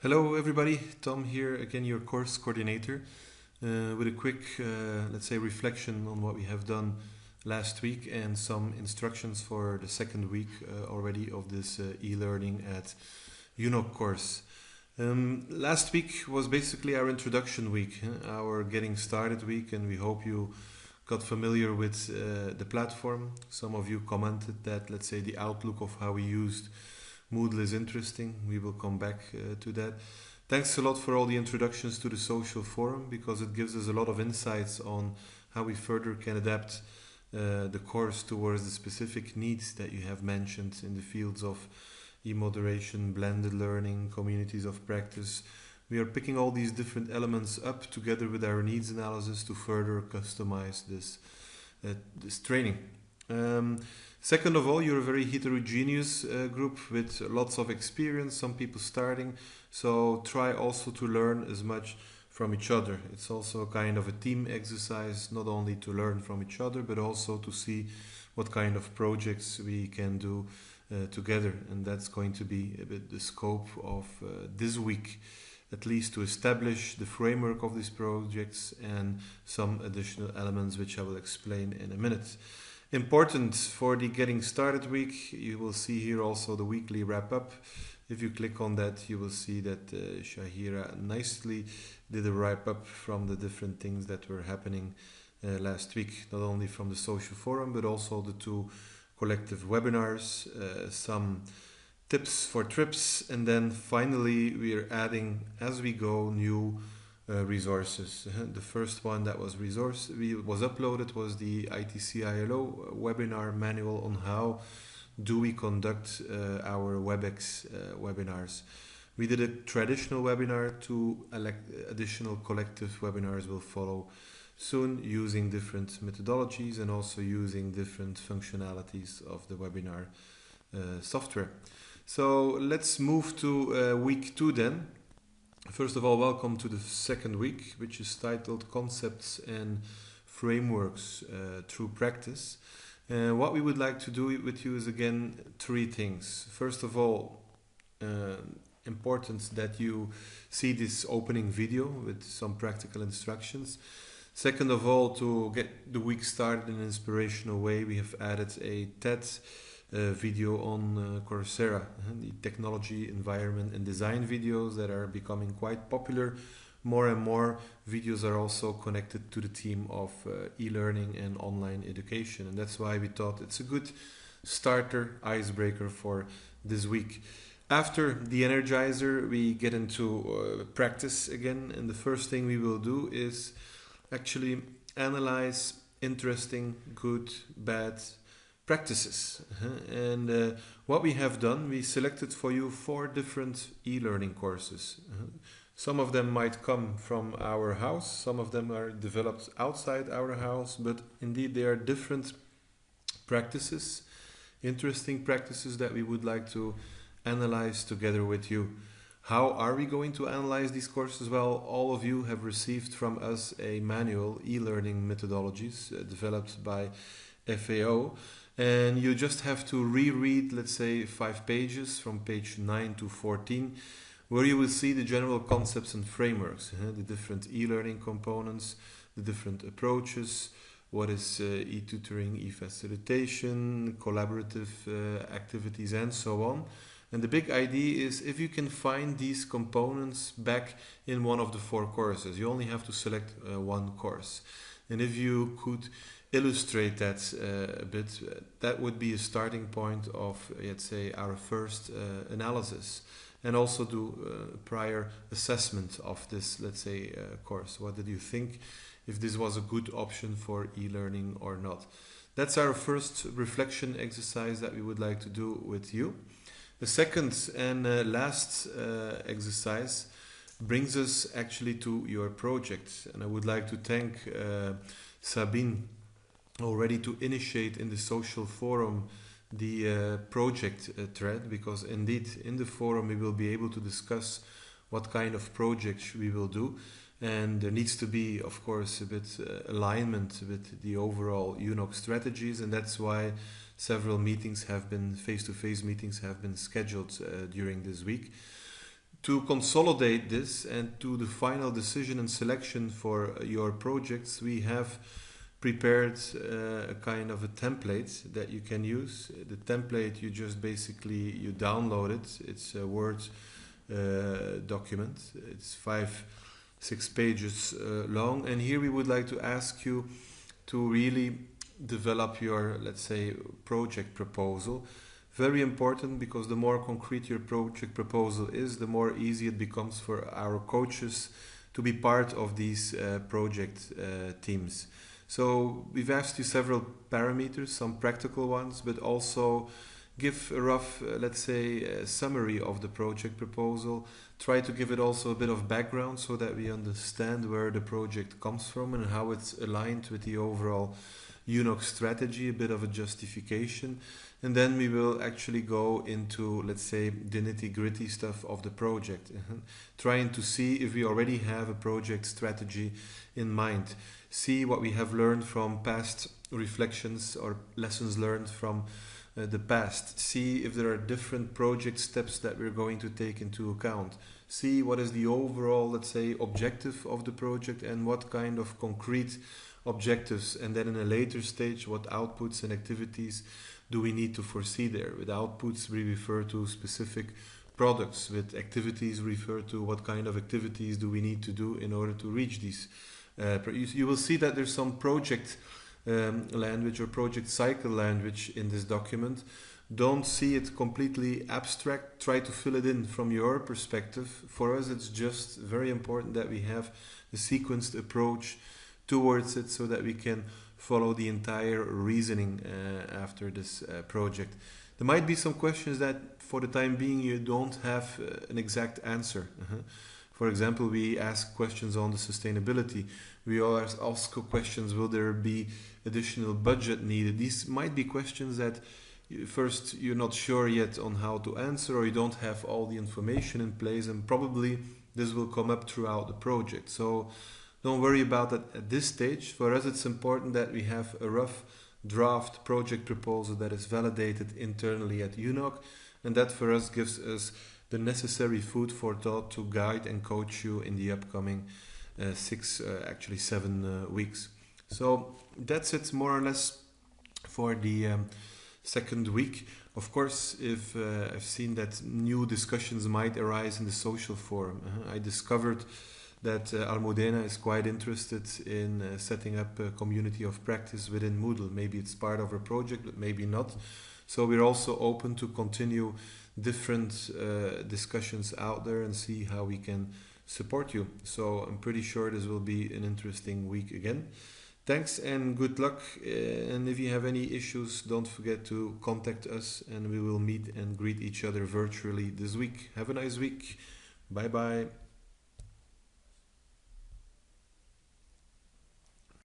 Hello everybody, Tom here again, your course coordinator, with a quick, let's say, reflection on what we have done last week and some instructions for the second week already of this e-learning at UNOG course. Last week was basically our introduction week, our getting started week, and we hope you got familiar with the platform. Some of you commented that, let's say, the outlook of how we used Moodle is interesting. We will come back to that. Thanks a lot for all the introductions to the social forum, because it gives us a lot of insights on how we further can adapt the course towards the specific needs that you have mentioned in the fields of e-moderation, blended learning, communities of practice. We are picking all these different elements up together with our needs analysis to further customize this training. Second of all, you're a very heterogeneous group with lots of experience, some people starting, so try also to learn as much from each other. It's also a kind of a team exercise, not only to learn from each other, but also to see what kind of projects we can do together. And that's going to be a bit the scope of this week, at least to establish the framework of these projects and some additional elements which I will explain in a minute. Important for the getting started week, you will see here also the weekly wrap up. If you click on that, you will see that Shahira nicely did a wrap up from the different things that were happening last week, not only from the social forum, but also the two collective webinars, some tips for trips, and then finally we are adding as we go new resources. The first one that was uploaded was the ITC-ILO webinar manual on how do we conduct our WebEx webinars. We did a traditional webinar, two additional collective webinars will follow soon using different methodologies and also using different functionalities of the webinar software. So let's move to week 2 then. First of all, welcome to the second week, which is titled Concepts and Frameworks Through Practice. What we would like to do with you is again three things. First of all, important that you see this opening video with some practical instructions. Second of all, to get the week started in an inspirational way, we have added a TED video on Coursera, the technology, environment and design videos that are becoming quite popular. More and more videos are also connected to the theme of e-learning and online education, and that's why we thought it's a good starter icebreaker for this week. After the Energizer, we get into practice again, and the first thing we will do is actually analyze interesting, good, bad practices. And what we have done, we selected for you 4 different e-learning courses. Some of them might come from our house, some of them are developed outside our house, but indeed they are different practices, interesting practices that we would like to analyze together with you. How are we going to analyze these courses? Well, all of you have received from us a manual, e-learning methodologies, developed by FAO. And you just have to reread, let's say, 5 pages from page 9 to 14, where you will see the general concepts and frameworks, the different e-learning components, the different approaches, what is e-tutoring, e-facilitation, collaborative activities, and so on. And the big idea is if you can find these components back in one of the 4 courses, you only have to select one course. And if you could illustrate that a bit, that would be a starting point of, let's say, our first analysis, and also do prior assessment of this, let's say, course. What did you think, if this was a good option for e-learning or not? That's our first reflection exercise that we would like to do with you. The second and last exercise brings us actually to your project, and I would like to thank Sabine already to initiate in the social forum the project thread, because indeed in the forum we will be able to discuss what kind of projects we will do, and there needs to be, of course, a bit alignment with the overall UNOG strategies, and that's why several meetings have been, face-to-face meetings have been scheduled during this week. To consolidate this and to the final decision and selection for your projects, we have prepared a kind of a template that you can use. The template, you just basically you download it. It's a Word document. It's 5-6 pages long, and here we would like to ask you to really develop your, let's say, project proposal. Very important, because the more concrete your project proposal is, the more easy it becomes for our coaches to be part of these project teams. So we've asked you several parameters, some practical ones, but also give a rough, let's say, summary of the project proposal. Try to give it also a bit of background so that we understand where the project comes from and how it's aligned with the overall UNOG strategy, a bit of a justification. And then we will actually go into, let's say, the nitty-gritty stuff of the project, trying to see if we already have a project strategy in mind. See what we have learned from past reflections or lessons learned from the past. See if there are different project steps that we're going to take into account. See what is the overall, let's say, objective of the project and what kind of concrete objectives, and then in a later stage, what outputs and activities do we need to foresee there. With outputs, we refer to specific products. With activities, refer to what kind of activities do we need to do in order to reach these. You will see that there's some project language or project cycle language in this document. Don't see it completely abstract. Try to fill it in from your perspective. For us, it's just very important that we have a sequenced approach towards it so that we can follow the entire reasoning after this project. There might be some questions that for the time being you don't have an exact answer. For example, we ask questions on the sustainability. We always ask questions, will there be additional budget needed? These might be questions that first you're not sure yet on how to answer, or you don't have all the information in place, and probably this will come up throughout the project. So don't worry about that at this stage. For us, it's important that we have a rough draft project proposal that is validated internally at UNOG, and that for us gives us the necessary food for thought to guide and coach you in the upcoming 7 weeks. So that's it more or less for the second week. Of course, if I've seen that new discussions might arise in the social forum. I discovered that Almudena is quite interested in setting up a community of practice within Moodle. Maybe it's part of her project, but maybe not. So we're also open to continue different discussions out there and see how we can support you. So I'm pretty sure this will be an interesting week again. Thanks and good luck. And if you have any issues, don't forget to contact us, and we will meet and greet each other virtually this week. Have a nice week. Bye bye.